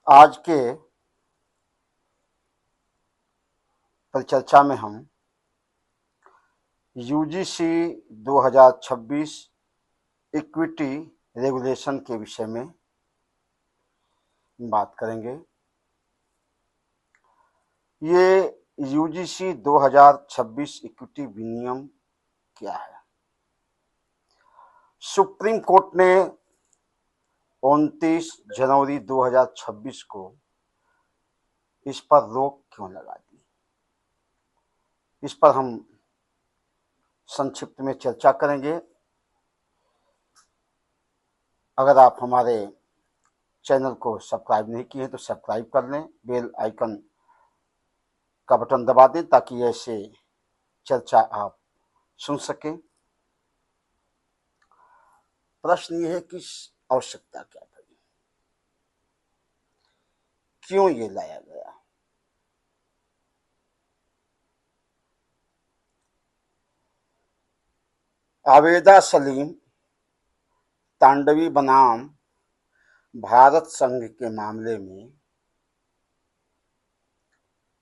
आज के परिचर्चा में हम यूजीसी 2026 इक्विटी रेगुलेशन के विषय में बात करेंगे। ये यूजीसी 2026 इक्विटी विनियम क्या है? सुप्रीम कोर्ट ने 29 जनवरी 2026 को इस पर रोक क्यों लगा दी, इस पर हम संक्षिप्त में चर्चा करेंगे। अगर आप हमारे चैनल को सब्सक्राइब नहीं किए हैं तो सब्सक्राइब कर लें, बेल आइकन का बटन दबा दें ताकि ऐसे चर्चा आप सुन सकें। प्रश्न ये है कि आवश्यकता क्या पड़ी, क्यों ये लाया गया? आबेदा सलीम तांडवी बनाम भारत संघ के मामले में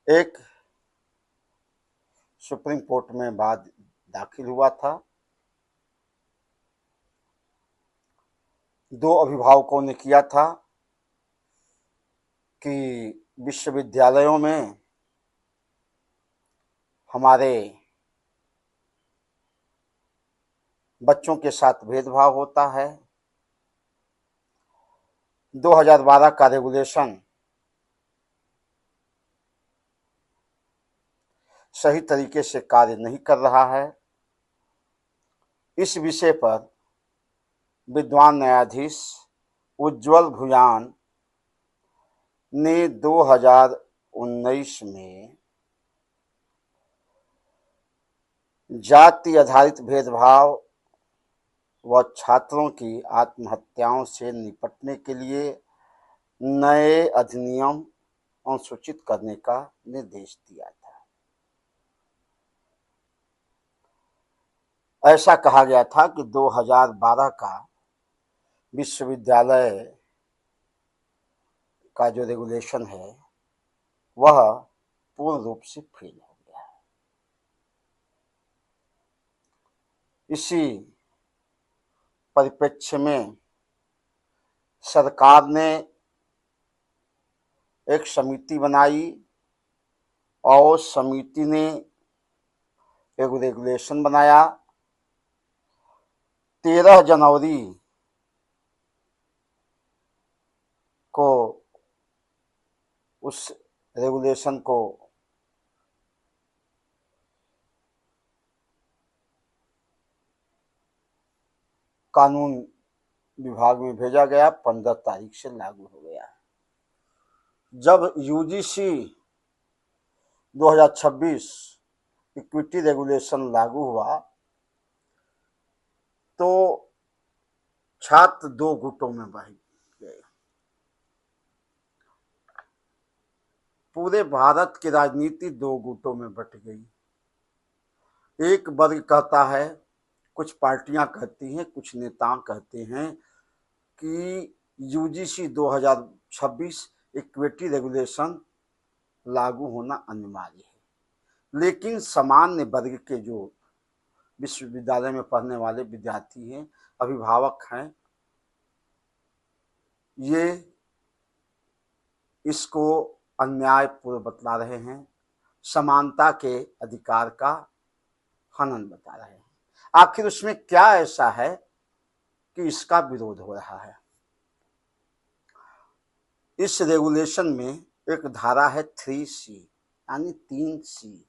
एक सुप्रीम कोर्ट में वाद दाखिल हुआ था। दो अभिभावकों ने किया था कि विश्वविद्यालयों में हमारे बच्चों के साथ भेदभाव होता है। 2012 का रेगुलेशन सही तरीके से कार्य नहीं कर रहा है। इस विषय पर विद्वान न्यायाधीश उज्ज्वल भुयान ने 2019 में जाति आधारित भेदभाव व छात्रों की आत्महत्याओं से निपटने के लिए नए अधिनियम अनुसूचित करने का निर्देश दिया था। ऐसा कहा गया था कि 2012 का विश्वविद्यालय का जो रेगुलेशन है वह पूर्ण रूप से फेल हो गया है। इसी परिप्रेक्ष्य में सरकार ने एक समिति बनाई और समिति ने एक रेगुलेशन बनाया। 13 जनवरी को उस रेगुलेशन को कानून विभाग में भेजा गया, 15 तारीख से लागू हो गया। जब यूजीसी 2026 इक्विटी रेगुलेशन लागू हुआ तो छात्र दो गुटों में बंट गए। पूरे भारत की राजनीति दो गुटों में बट गई। एक वर्ग कहता है, कुछ पार्टियां कहती हैं, कुछ नेता कहते हैं कि यूजीसी 2026 इक्विटी रेगुलेशन लागू होना अनिवार्य है। लेकिन सामान्य वर्ग के जो विश्वविद्यालय में पढ़ने वाले विद्यार्थी हैं, अभिभावक हैं, ये इसको अन्यायपूर्ण बतला रहे हैं, समानता के अधिकार का हनन बता रहे हैं। आखिर उसमें क्या ऐसा है कि इसका विरोध हो रहा है? इस रेगुलेशन में एक धारा है 3C यानी 3C।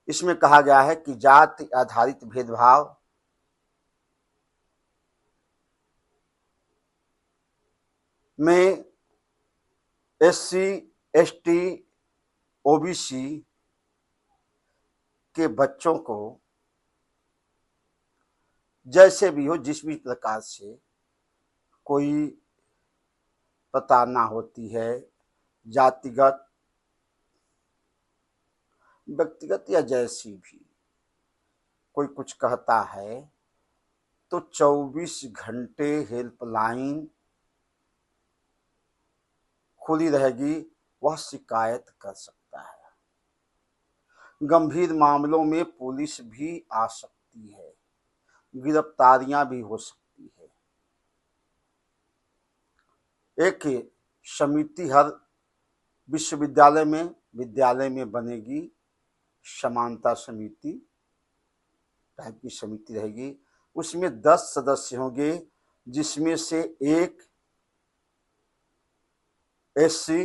इसमें कहा गया है कि जाति आधारित भेदभाव में SC, ST, OBC के बच्चों को जैसे भी हो, जिस भी प्रकार से कोई प्रताड़ना होती है, जातिगत, व्यक्तिगत या जैसी भी कोई कुछ कहता है तो 24 घंटे हेल्पलाइन खुली रहेगी वह शिकायत कर सकता है। गंभीर मामलों में पुलिस भी आ सकती है, गिरफ्तारियां भी हो सकती है। एक समिति हर विश्वविद्यालय में बनेगी, समानता समिति टाइप की समिति रहेगी। उसमें 10 सदस्य होंगे, जिसमें से एक एससी,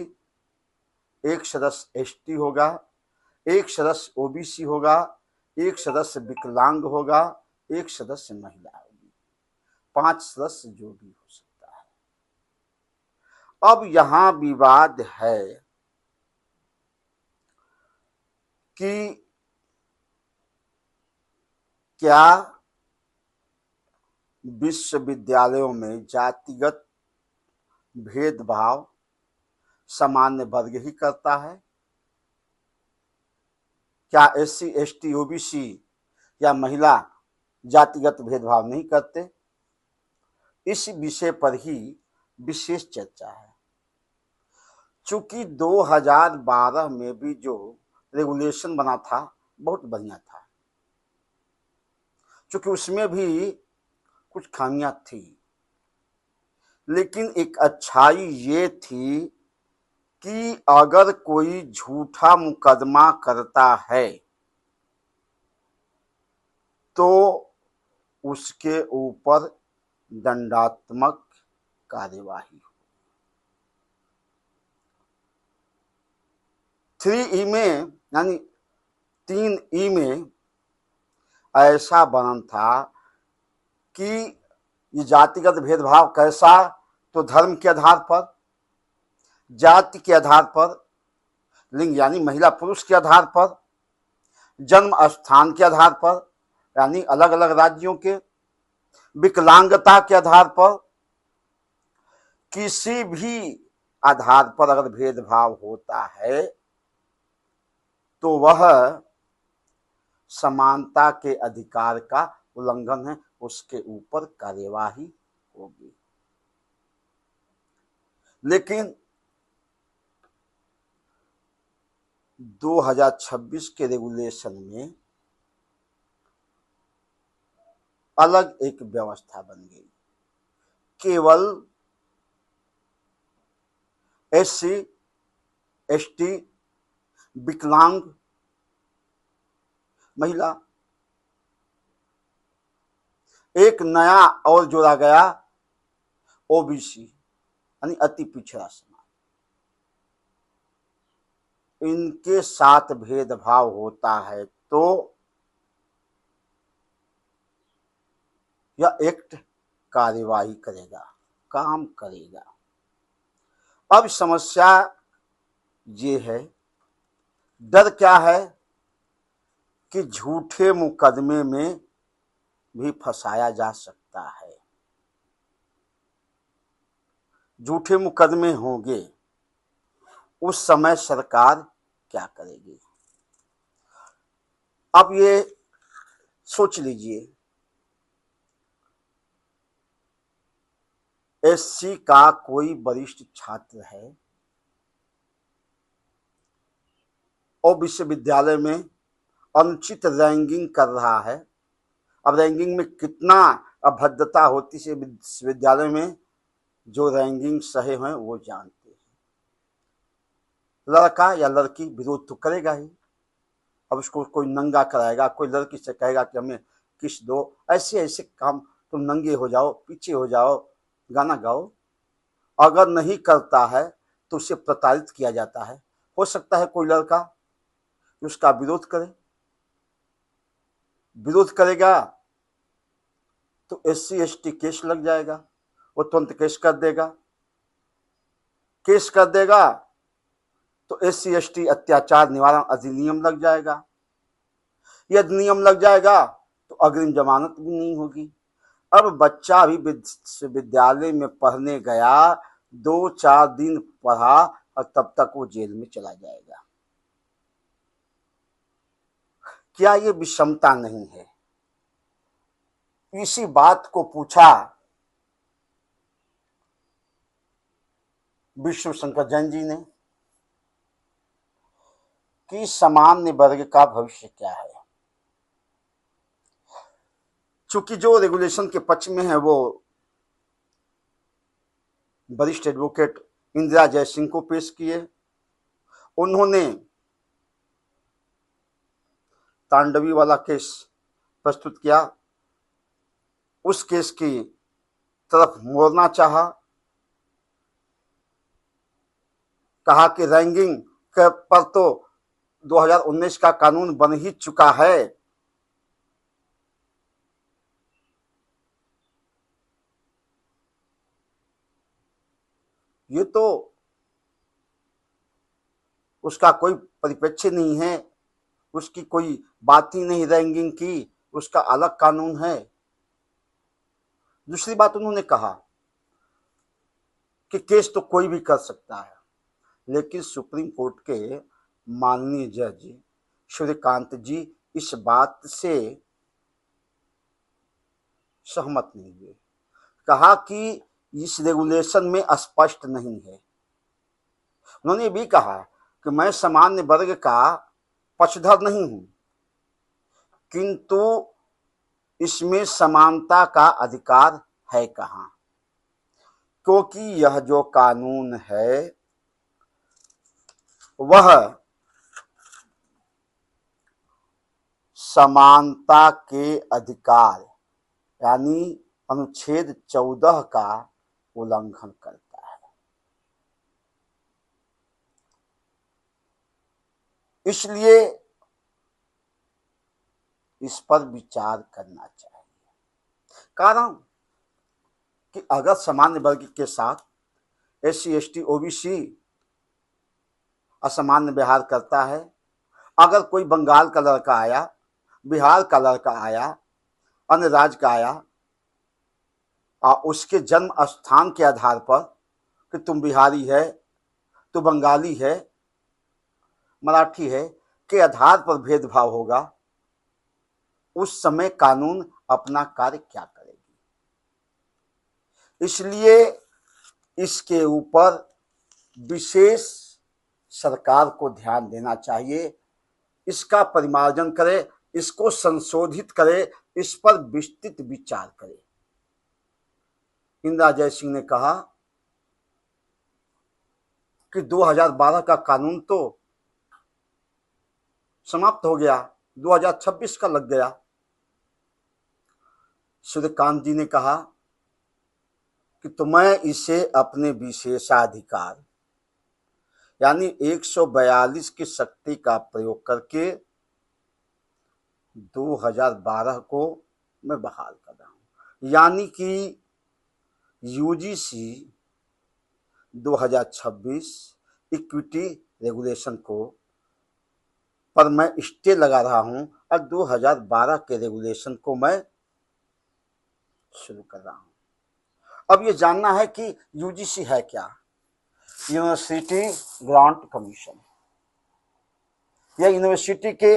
एक सदस्य एसटी होगा, एक सदस्य ओबीसी होगा, एक सदस्य विकलांग होगा, एक सदस्य महिला होगी, 5 सदस्य जो भी हो सकता है। अब यहां विवाद है कि क्या विश्वविद्यालयों में जातिगत भेदभाव सामान्य वर्ग ही करता है? क्या एससी, एसटी, ओबीसी या महिला जातिगत भेदभाव नहीं करते? इस विषय पर ही विशेष चर्चा है। चूंकि 2012 में भी जो रेगुलेशन बना था बहुत बढ़िया था, चूंकि उसमें भी कुछ खामियां थी, लेकिन एक अच्छाई ये थी कि अगर कोई झूठा मुकदमा करता है तो उसके ऊपर दंडात्मक कार्यवाही। 3E में यानी 3E में ऐसा वर्णन था कि ये जातिगत भेदभाव कैसा, तो धर्म के आधार पर, जाति के आधार पर, लिंग यानी महिला पुरुष के आधार पर, जन्म स्थान के आधार पर यानी अलग अलग राज्यों के, विकलांगता के आधार पर, किसी भी आधार पर अगर भेदभाव होता है तो वह समानता के अधिकार का उल्लंघन है, उसके ऊपर कार्यवाही होगी। लेकिन 2026 के रेगुलेशन में अलग एक व्यवस्था बन गई। केवल एससी, एसटी, विकलांग, महिला, एक नया और जोड़ा गया ओबीसी यानी अति पिछड़ा समाज। इनके साथ भेदभाव होता है तो यह एक्ट कार्यवाही करेगा, काम करेगा। अब समस्या ये है, डर क्या है कि झूठे मुकदमे में भी फंसाया जा सकता है। झूठे मुकदमे होंगे, उस समय सरकार क्या करेगी? अब ये सोच लीजिए, एससी का कोई वरिष्ठ छात्र है और विश्वविद्यालय में अनुचित रैंकिंग कर रहा है। अब रैंकिंग में कितना अभद्रता होती है विश्वविद्यालय में, जो रैंकिंग सहे हैं वो जानते हैं। लड़का या लड़की विरोध तो करेगा ही। अब उसको कोई नंगा कराएगा, कोई लड़की से कहेगा कि हमें किस दो, ऐसे ऐसे काम, तुम नंगे हो जाओ, पीछे हो जाओ, गाना गाओ। अगर नहीं करता है तो उसे प्रताड़ित किया जाता है। हो सकता है कोई लड़का उसका विरोध करे, विरोध करेगा तो एससी एसटी केस लग जाएगा, वो तुरंत केस कर देगा। केस कर देगा तो एससी एसटी अत्याचार निवारण अधिनियम लग जाएगा। यदि नियम लग जाएगा तो अग्रिम जमानत भी नहीं होगी। अब बच्चा अभी विश्वविद्यालय में पढ़ने गया, 2-4 दिन पढ़ा और तब तक वो जेल में चला जाएगा। क्या ये विषमता नहीं है? इसी बात को पूछा विष्णु शंकर जैन जी ने कि सामान्य वर्ग का भविष्य क्या है। चूंकि जो रेगुलेशन के पक्ष में है वो वरिष्ठ एडवोकेट इंदिरा जयसिंह को पेश किए। उन्होंने तांडवी वाला केस प्रस्तुत किया, उस केस की तरफ मोड़ना चाहा, कहा कि रैंकिंग पर तो 2019 का कानून बन ही चुका है। ये तो उसका कोई परिप्रेक्ष्य नहीं है, उसकी कोई बात ही नहीं रैंकिंग की, उसका अलग कानून है। दूसरी बात उन्होंने कहा कि केस तो कोई भी कर सकता है, लेकिन सुप्रीम कोर्ट के माननीय जज सूर्यकांत जी इस बात से सहमत नहीं हुए। कहा कि इस रेगुलेशन में स्पष्ट नहीं है। उन्होंने भी कहा कि मैं सामान्य वर्ग का पक्षधर नहीं हूं, किंतु इसमें समानता का अधिकार है कहां, क्योंकि यह जो कानून है वह समानता के अधिकार यानी अनुच्छेद 14 का उल्लंघन करता है। इसलिए इस पर विचार करना चाहिए। कारण कि अगर सामान्य वर्ग के साथ SC ST OBC असामान्य व्यवहार करता है, अगर कोई बंगाल का लड़का आया, बिहार का लड़का आया, अन्य राज्य का आया, उसके जन्म स्थान के आधार पर कि तुम बिहारी है, तू बंगाली है, मराठी है के आधार पर भेदभाव होगा, उस समय कानून अपना कार्य क्या करेगी। इसलिए इसके ऊपर विशेष सरकार को ध्यान देना चाहिए, इसका परिमार्जन करे, इसको संशोधित करे, इस पर विस्तृत विचार करे। इंदिरा जयसिंह ने कहा कि 2012 का कानून तो समाप्त हो गया, 2026 का लग गया। सूर्यकांत जी ने कहा कि तो मैं इसे अपने विशेषाधिकार यानी 142 की शक्ति का प्रयोग करके 2012 को मैं बहाल कर रहा हूं, यानी कि यूजीसी 2026 इक्विटी रेगुलेशन को पर मैं स्टे लगा रहा हूं और 2012 के रेगुलेशन को मैं शुरू कर रहा हूं। अब ये जानना है कि यूजीसी है क्या। यूनिवर्सिटी ग्रांट कमीशन, यह यूनिवर्सिटी के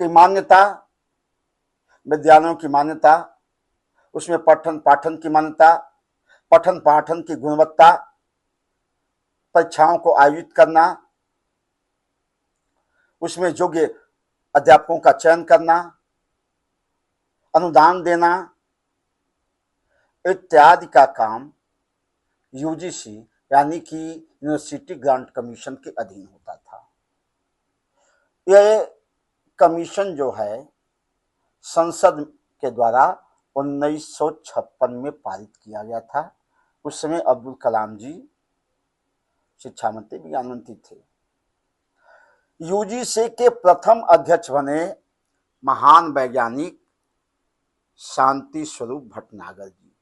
मान्यता, विद्यालयों की मान्यता, उसमें पठन पाठन की मान्यता, पठन पाठन की गुणवत्ता, परीक्षाओं को आयोजित करना, उसमें योग्य अध्यापकों का चयन करना, अनुदान देना इत्यादि का काम यूजीसी यानी कि यूनिवर्सिटी ग्रांट कमीशन के अधीन होता था। यह कमीशन जो है संसद के द्वारा 1956 में पारित किया गया था। उस समय अब्दुल कलाम जी शिक्षा मंत्री, विज्ञान मंत्री थे। यूजीसी के प्रथम अध्यक्ष बने महान वैज्ञानिक शांति स्वरूप भटनागर जी।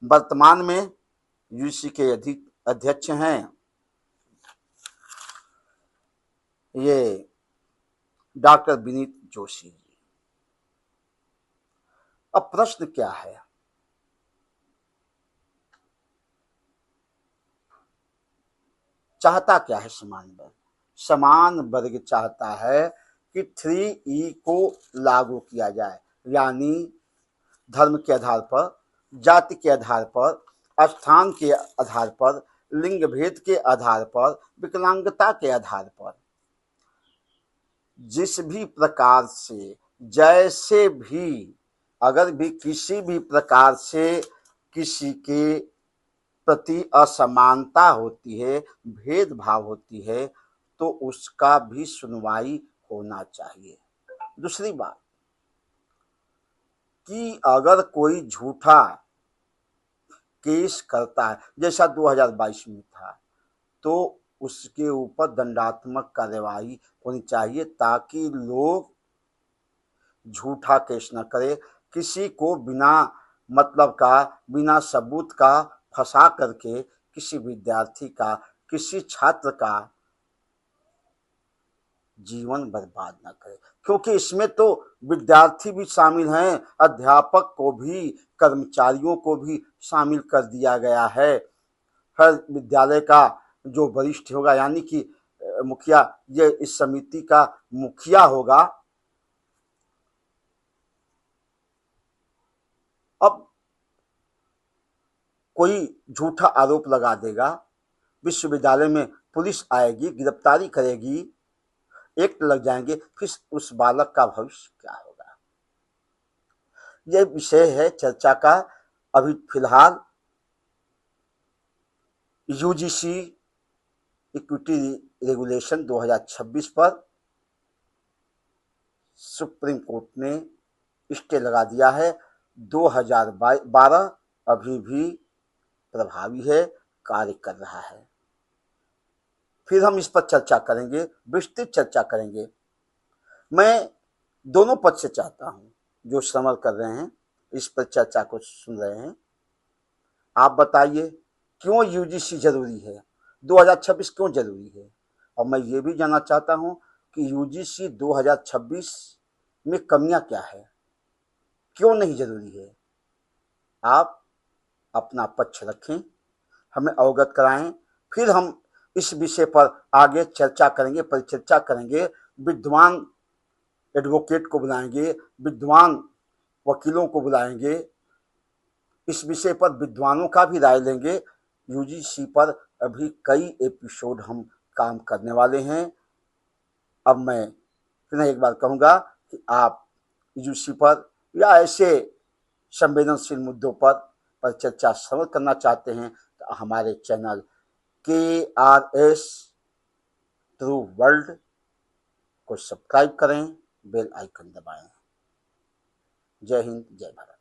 वर्तमान में यूजीसी के अध्यक्ष हैं ये डॉक्टर विनीत जोशी जी। अब प्रश्न क्या है, चाहता क्या है समान वर्ग? समान वर्ग चाहता है कि 3E को लागू किया जाए, यानी धर्म के आधार पर, जाति के आधार पर स्थान के आधार पर, लिंग भेद के आधार पर, विकलांगता के आधार पर, जिस भी प्रकार से, जैसे भी, अगर भी किसी भी प्रकार से किसी के प्रति असमानता होती है, भेदभाव होती है, तो उसका भी सुनवाई होना चाहिए। दूसरी बात कि अगर कोई झूठा केस करता है, जैसा 2022 में था, तो उसके ऊपर दंडात्मक कार्यवाही होनी चाहिए, ताकि लोग झूठा केस न करे, किसी को बिना मतलब का, बिना सबूत का फंसा करके किसी विद्यार्थी का, किसी छात्र का जीवन बर्बाद न करे। क्योंकि इसमें तो विद्यार्थी भी शामिल हैं, अध्यापक को भी, कर्मचारियों को भी शामिल कर दिया गया है। हर विद्यालय का जो वरिष्ठ होगा, यानी कि मुखिया, ये इस समिति का मुखिया होगा। अब कोई झूठा आरोप लगा देगा, विश्वविद्यालय में पुलिस आएगी, गिरफ्तारी करेगी, एक्ट लग जाएंगे, फिर उस बालक का भविष्य क्या होगा? यह विषय है चर्चा का। अभी फिलहाल यूजीसी इक्विटी रेगुलेशन 2026 पर सुप्रीम कोर्ट ने स्टे लगा दिया है। 2012 अभी भी प्रभावी है, कार्य कर रहा है। फिर हम इस पर चर्चा करेंगे, विस्तृत चर्चा करेंगे। मैं दोनों पक्ष से चाहता हूं, जो समर कर रहे हैं, इस पर चर्चा को सुन रहे हैं, आप बताइए क्यों यूजीसी जरूरी है, 2026 क्यों जरूरी है? और मैं ये भी जानना चाहता हूं कि यूजीसी 2026 में कमियां क्या है, क्यों नहीं जरूरी है? आप अपना पक्ष रखें, हमें अवगत कराएं, फिर हम इस विषय पर आगे चर्चा करेंगे, परिचर्चा करेंगे। विद्वान एडवोकेट को बुलाएंगे, विद्वान वकीलों को बुलाएंगे, इस विषय पर विद्वानों का भी राय लेंगे। यूजीसी पर अभी कई एपिसोड हम काम करने वाले हैं। अब मैं फिर एक बार कहूँगा कि आप यूजीसी पर या ऐसे संवेदनशील मुद्दों पर चर्चा समझ करना चाहते हैं, तो हमारे चैनल KRS ट्रू वर्ल्ड को सब्सक्राइब करें, बेल आइकन दबाएं। जय हिंद, जय भारत।